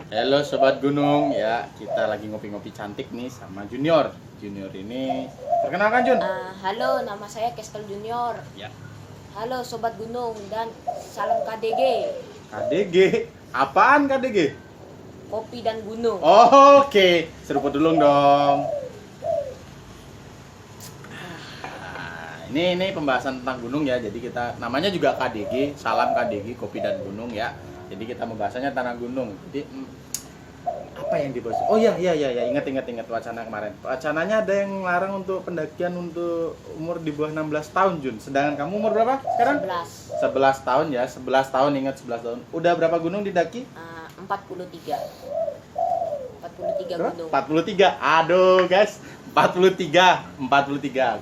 Halo Sobat Gunung, ya kita lagi ngopi-ngopi cantik nih sama Junior. Junior ini, perkenalkan Jun. Halo, nama saya Kestel Junior. Ya. Halo Sobat Gunung dan salam KDG, KDG, apaan KDG? Kopi dan Gunung. Oke, seruput dulu dong. Ini pembahasan tentang gunung ya. Jadi kita namanya juga KDG, salam KDG, kopi dan gunung ya. Jadi kita membahasanya tanah gunung. Jadi apa yang dibahas? Oh iya, ingat wacana kemarin. Wacananya ada yang larang untuk pendakian untuk umur di bawah 16 tahun, Jun. Sedangkan kamu umur berapa sekarang? 11 tahun ya, 11 tahun, ingat 11 tahun. Udah berapa gunung didaki? 43 gunung. 43. Aduh, guys. 43.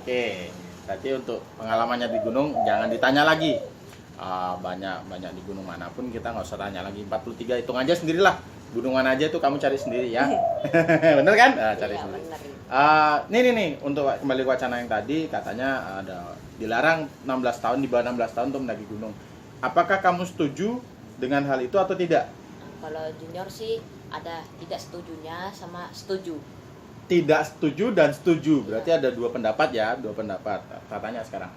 Oke. Berarti untuk pengalamannya di gunung jangan ditanya lagi. Banyak di gunung manapun kita nggak usah tanya lagi. 43 hitung aja sendirilah. Gunung mana aja itu kamu cari sendiri ya. Bener kan? Cari Iya, sendiri. bener. Nih untuk kembali ke wacana yang tadi katanya ada dilarang 16 tahun, di bawah 16 tahun untuk mendaki gunung. Apakah kamu setuju dengan hal itu atau tidak? Kalau Junior sih ada tidak setujunya sama setuju. Tidak setuju dan setuju. Berarti ada dua pendapat ya, dua pendapat. Katanya sekarang.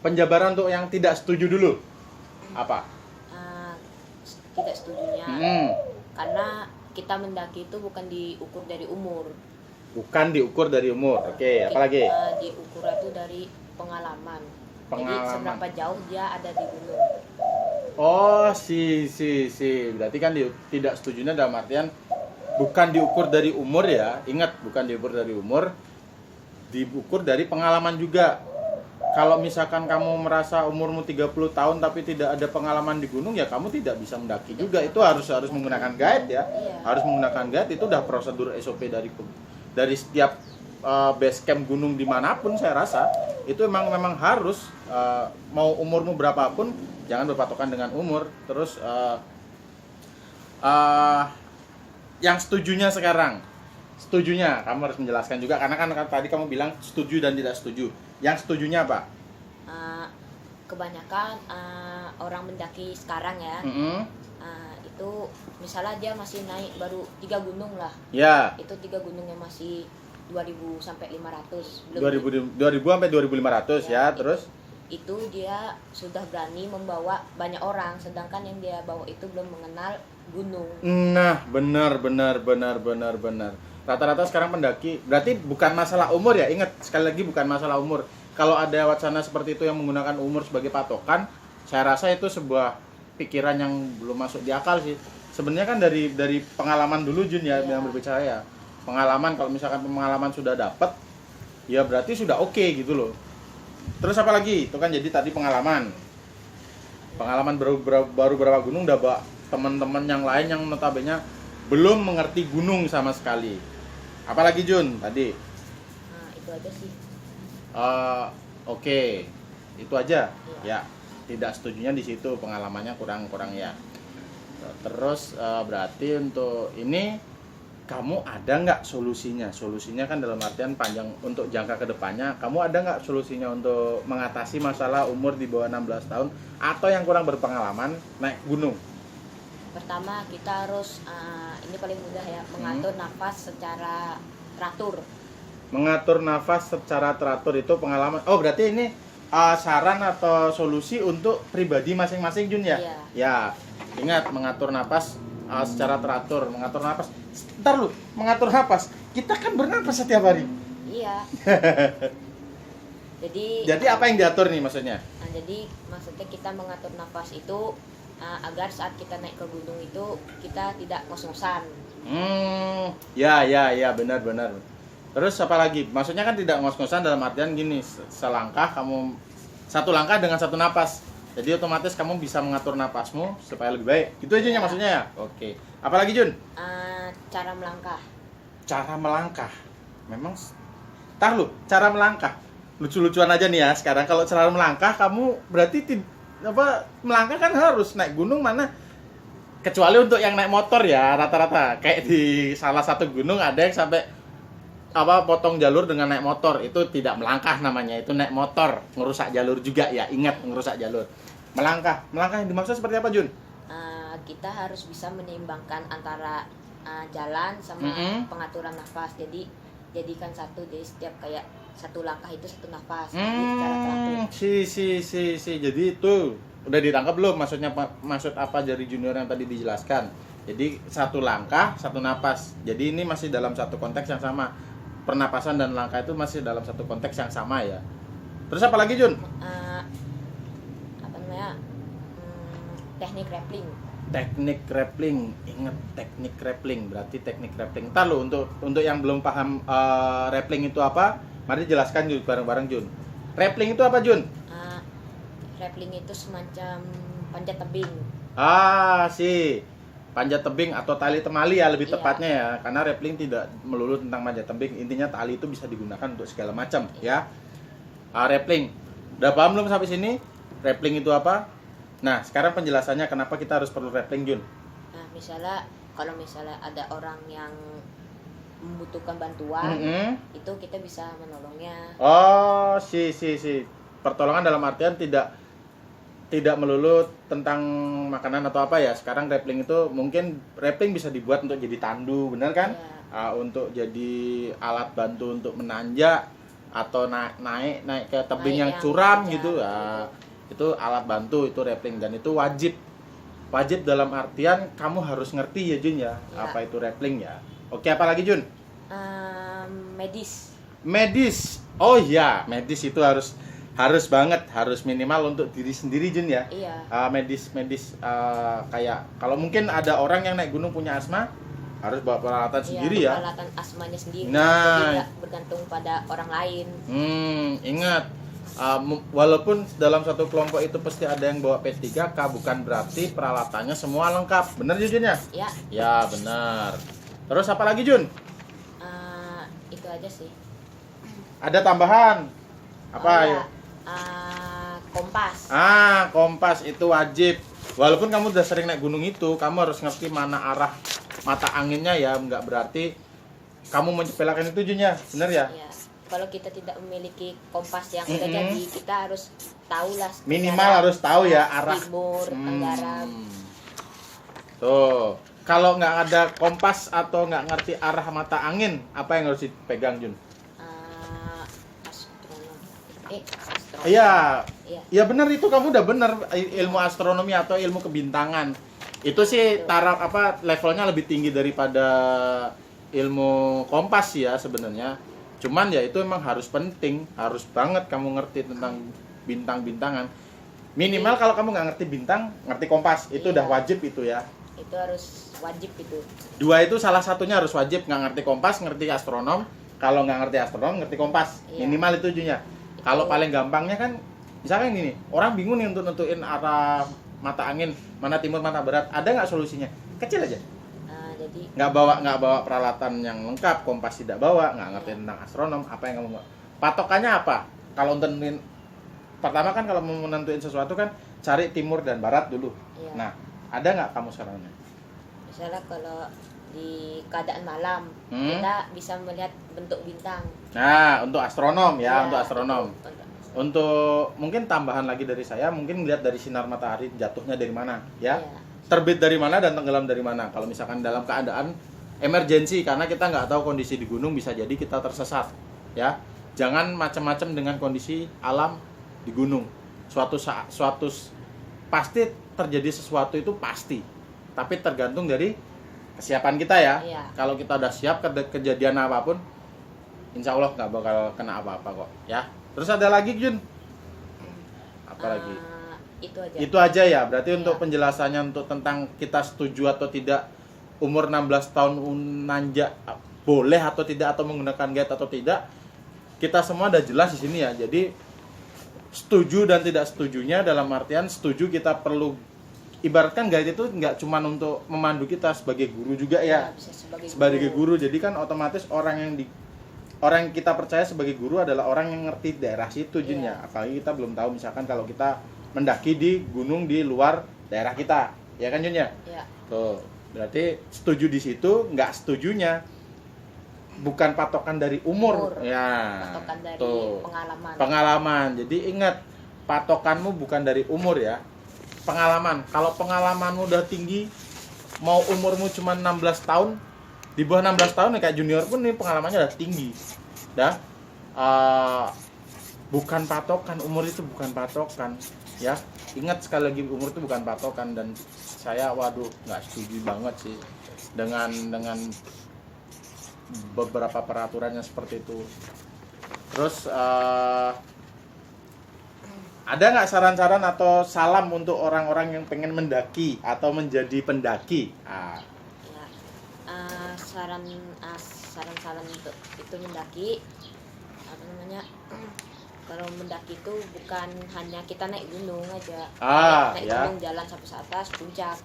Penjabaran untuk yang tidak setuju dulu. Apa? Tidak setujunya karena kita mendaki itu bukan diukur dari umur. Bukan diukur dari umur. Oke, apalagi? Diukur itu dari pengalaman. Jadi Pengalaman. seberapa jauh dia ada di gunung. Oh, si. Berarti kan tidak setujunya dalam artian bukan diukur dari umur ya. Ingat, bukan diukur dari umur. Diukur dari pengalaman juga. Kalau misalkan kamu merasa umurmu 30 tahun tapi tidak ada pengalaman di gunung, ya kamu tidak bisa mendaki juga. Itu harus menggunakan guide ya. Iya. Harus menggunakan guide, itu udah prosedur SOP dari setiap base camp gunung dimanapun saya rasa. Itu memang harus mau umurmu berapapun jangan berpatokan dengan umur. Terus yang setujunya sekarang, setujunya kamu harus menjelaskan juga karena kan tadi kamu bilang setuju dan tidak setuju. Yang setujunya apa? Kebanyakan orang mendaki sekarang ya, itu misalnya dia masih naik baru 3 gunung lah. Ya. Itu 3 gunung yang masih 2000 sampai 500. 2000 sampai 2500 ya, terus itu dia sudah berani membawa banyak orang, sedangkan yang dia bawa itu belum mengenal gunung. nah, benar. Rata-rata sekarang pendaki, berarti bukan masalah umur ya, ingat sekali lagi bukan masalah umur. Kalau ada wacana seperti itu yang menggunakan umur sebagai patokan, saya rasa itu sebuah pikiran yang belum masuk di akal sih. Sebenarnya kan dari pengalaman dulu Jun ya, yang berbicara ya. Pengalaman, kalau misalkan pengalaman sudah dapat, ya berarti sudah oke gitu loh. Terus apa lagi? Itu kan jadi tadi pengalaman. Pengalaman baru berapa gunung udah bawa teman-teman yang lain yang notabene belum mengerti gunung sama sekali. Apalagi Jun tadi? Itu aja sih. Oke. Itu aja. Ya, tidak setujunya di situ, pengalamannya kurang ya. Terus berarti untuk ini kamu ada nggak solusinya? Solusinya kan dalam artian panjang untuk jangka kedepannya. Kamu ada nggak solusinya untuk mengatasi masalah umur di bawah 16 tahun atau yang kurang berpengalaman naik gunung? Pertama kita harus ini paling mudah ya, mengatur nafas secara teratur. Mengatur nafas secara teratur itu pengalaman. Oh, berarti ini saran atau solusi untuk pribadi masing-masing Jun ya? Iya. Ya, ingat mengatur nafas secara teratur. Mengatur nafas. Ntar lu, mengatur nafas. Kita kan bernapas setiap hari. Iya. Jadi apa yang diatur nih maksudnya? Jadi maksudnya kita mengatur nafas itu agar saat kita naik ke gunung itu kita tidak ngos-ngosan. Ya, benar. Terus apa lagi? Maksudnya kan tidak ngos-ngosan dalam artian gini, selangkah kamu satu langkah dengan satu napas. Jadi otomatis kamu bisa mengatur napasmu supaya lebih baik. Itu aja ya maksudnya ya? Oke. Apalagi Jun? Cara melangkah. Cara melangkah. Memang cara melangkah. Lucu-lucuan aja nih ya sekarang. Kalau cara melangkah kamu berarti melangkah kan harus naik gunung mana? Kecuali untuk yang naik motor ya rata-rata. Kayak di salah satu gunung ada yang sampai potong jalur dengan naik motor. Itu tidak melangkah namanya, itu naik motor, ngerusak jalur juga ya. Ingat, ngerusak jalur. Melangkah yang dimaksud seperti apa Jun? kita harus bisa menyeimbangkan antara jalan sama pengaturan nafas. Jadi jadikan satu, jadi setiap kayak satu langkah itu satu nafas. Jadi secara teratur. Jadi itu udah ditangkap belum maksudnya, maksud apa dari junior yang tadi dijelaskan? Jadi satu langkah satu napas. Jadi ini masih dalam satu konteks yang sama. Pernapasan dan langkah itu masih dalam satu konteks yang sama ya. Terus apa lagi Jun? Apa namanya? Teknik rappling. Teknik rappling, ingat teknik rappling, berarti teknik rappling. Ntar lo untuk yang belum paham rappling itu apa, mari jelaskan Jun bareng-bareng Jun. Rappling itu apa Jun? Rappling itu semacam panjat tebing. Panjat tebing atau tali temali ya lebih Iya. tepatnya ya, karena rappling tidak melulu tentang panjat tebing, intinya tali itu bisa digunakan untuk segala macam ya. Rappling, udah paham belum sampai sini? Rappling itu apa? Nah sekarang penjelasannya kenapa kita harus perlu rappling Jun. Nah kalau misalnya ada orang yang membutuhkan bantuan, itu kita bisa menolongnya. Pertolongan dalam artian tidak melulu tentang makanan atau apa ya. Sekarang rappling itu mungkin rappling bisa dibuat untuk jadi tandu, benar kan? Ya. Untuk jadi alat bantu untuk menanjak atau naik ke tebing yang curam gitu. Itu alat bantu, itu rappling, dan itu wajib dalam artian kamu harus ngerti ya Jun ya, apa itu rappling ya. Oke, apa lagi Jun? Medis. Oh iya, medis itu harus banget, harus minimal untuk diri sendiri Jun ya. Iya. Medis kayak kalau mungkin ada orang yang naik gunung punya asma, harus bawa peralatan sendiri ya. Peralatan asmanya sendiri. Nah, tidak bergantung pada orang lain. Ingat, walaupun dalam satu kelompok itu pasti ada yang bawa P3K, bukan berarti peralatannya semua lengkap. Benar Jun ya? Ya. Ya benar. Terus apa lagi Jun? Itu aja sih. Ada tambahan? Apa? Kompas. Kompas itu wajib. Walaupun kamu udah sering naik gunung itu, kamu harus ngerti mana arah mata anginnya ya. Nggak berarti kamu menyepelekan itu Jun ya, benar ya? Iya. Kalau kita tidak memiliki kompas yang udah jadi, kita harus tahu lah. Minimal harus tahu ya arah timur, tenggara. Tuh, kalau nggak ada kompas atau nggak ngerti arah mata angin, apa yang harus dipegang Jun? Astronom. Iya benar, itu kamu udah benar. Ilmu astronomi atau ilmu kebintangan itu sih levelnya lebih tinggi daripada ilmu kompas ya sebenarnya. Cuman ya itu emang harus penting, harus banget kamu ngerti tentang bintang-bintangan. Minimal kalau kamu nggak ngerti bintang, ngerti kompas, itu udah wajib itu ya. Itu harus wajib itu. Dua itu salah satunya harus wajib, nggak ngerti kompas, ngerti astronom. Kalau nggak ngerti astronom, ngerti kompas. Minimal itu ujungnya. Kalau paling gampangnya kan, misalkan gini, orang bingung nih untuk nentuin arah mata angin, mana timur, mana barat. Ada nggak solusinya? Kecil aja. Jadi nggak bawa peralatan yang lengkap, kompas tidak bawa, nggak ngerti tentang astronom, apa yang kamu bawa? Patokannya apa? Kalau nentuin, pertama kan kalau mau menentuin sesuatu kan cari timur dan barat dulu. Iya. Nah, ada nggak kamu sarannya? Misalnya kalau di keadaan malam, kita bisa melihat bentuk bintang. Nah, untuk astronom ya, untuk astronom. Untuk Untuk mungkin tambahan lagi dari saya, mungkin lihat dari sinar matahari jatuhnya dari mana, ya. Iya. Terbit dari mana dan tenggelam dari mana. Kalau misalkan dalam keadaan emergensi, karena kita nggak tahu kondisi di gunung, bisa jadi kita tersesat, ya. Jangan macam-macam dengan kondisi alam di gunung. Pasti terjadi sesuatu itu pasti, tapi tergantung dari kesiapan kita ya. Iya. Kalau kita udah siap kejadian apapun, insya Allah nggak bakal kena apa-apa kok, ya. Terus ada lagi Jun? Apa lagi? Itu aja ya. Berarti untuk penjelasannya untuk tentang kita setuju atau tidak umur 16 tahun nanjak boleh atau tidak, atau menggunakan guide atau tidak, kita semua udah jelas di sini ya. Jadi setuju dan tidak setujunya dalam artian setuju kita perlu, ibaratkan guide itu nggak cuma untuk memandu kita, sebagai guru juga ya. Bisa sebagai guru. Jadi kan otomatis orang yang kita percaya sebagai guru adalah orang yang ngerti daerah situ Jun ya. Apalagi kita belum tahu misalkan kalau kita mendaki di gunung di luar daerah kita, ya kan Jun ya? Iya. Tuh, berarti setuju di situ, nggak setujunya bukan patokan dari umur. Ya. Patokan dari tuh. pengalaman. Pengalaman. Jadi ingat, patokanmu bukan dari umur ya. pengalaman. Kalau pengalamanmu udah tinggi, mau umurmu cuma 16 tahun, di bawah 16 tahun ya kayak junior pun nih pengalamannya udah tinggi. Dah. Bukan patokan, umur itu bukan patokan, ya. Ingat sekali lagi, umur itu bukan patokan. Dan saya waduh nggak setuju banget sih dengan beberapa peraturan yang seperti itu. Terus ada nggak saran-saran atau salam untuk orang-orang yang pengen mendaki atau menjadi pendaki? Ya, saran untuk itu mendaki, apa namanya, kalau mendaki itu bukan hanya kita naik gunung aja, naik gunung jalan sampai atas puncak.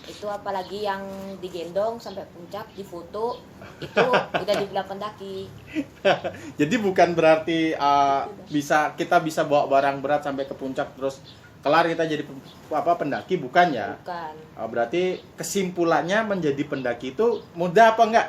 Itu apalagi yang digendong sampai puncak, difoto, itu udah dibilang pendaki. Jadi bukan berarti kita bisa bawa barang berat sampai ke puncak terus kelar kita jadi pendaki, bukan ya? Bukan. Berarti kesimpulannya menjadi pendaki itu mudah apa enggak?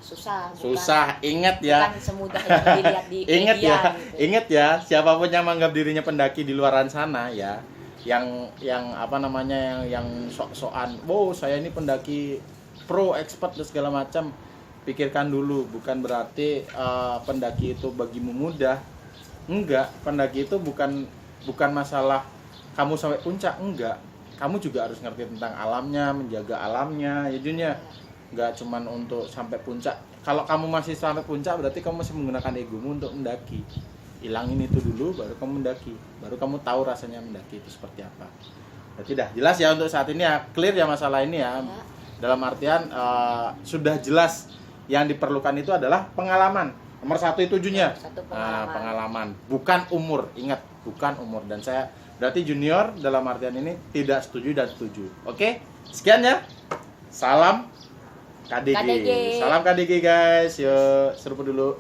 Susah. Susah, ingat ya. Bukan semudah yang dilihat di ingat media, ya, gitu. Ingat ya, siapapun yang menganggap dirinya pendaki di luaran sana ya, yang apa namanya yang sok-sokan, wow saya ini pendaki pro, expert dan segala macam, pikirkan dulu, bukan berarti pendaki itu bagimu mudah. Enggak, pendaki itu bukan masalah kamu sampai puncak, enggak. Kamu juga harus ngerti tentang alamnya, menjaga alamnya, ya dunia. Enggak cuman untuk sampai puncak. Kalau kamu masih sampai puncak berarti kamu masih menggunakan egomu untuk mendaki. Hilangin itu dulu baru kamu mendaki. Baru kamu tahu rasanya mendaki itu seperti apa. Berarti dah jelas ya untuk saat ini ya, clear ya masalah ini ya. Dalam artian sudah jelas yang diperlukan itu adalah pengalaman. Nomor satu itu tujuannya. Pengalaman. Bukan umur. Ingat, bukan umur. Dan saya berarti junior dalam artian ini tidak setuju dan setuju. Oke? Sekian ya. Salam KDG. Salam KDG guys. Yuk, seruput dulu.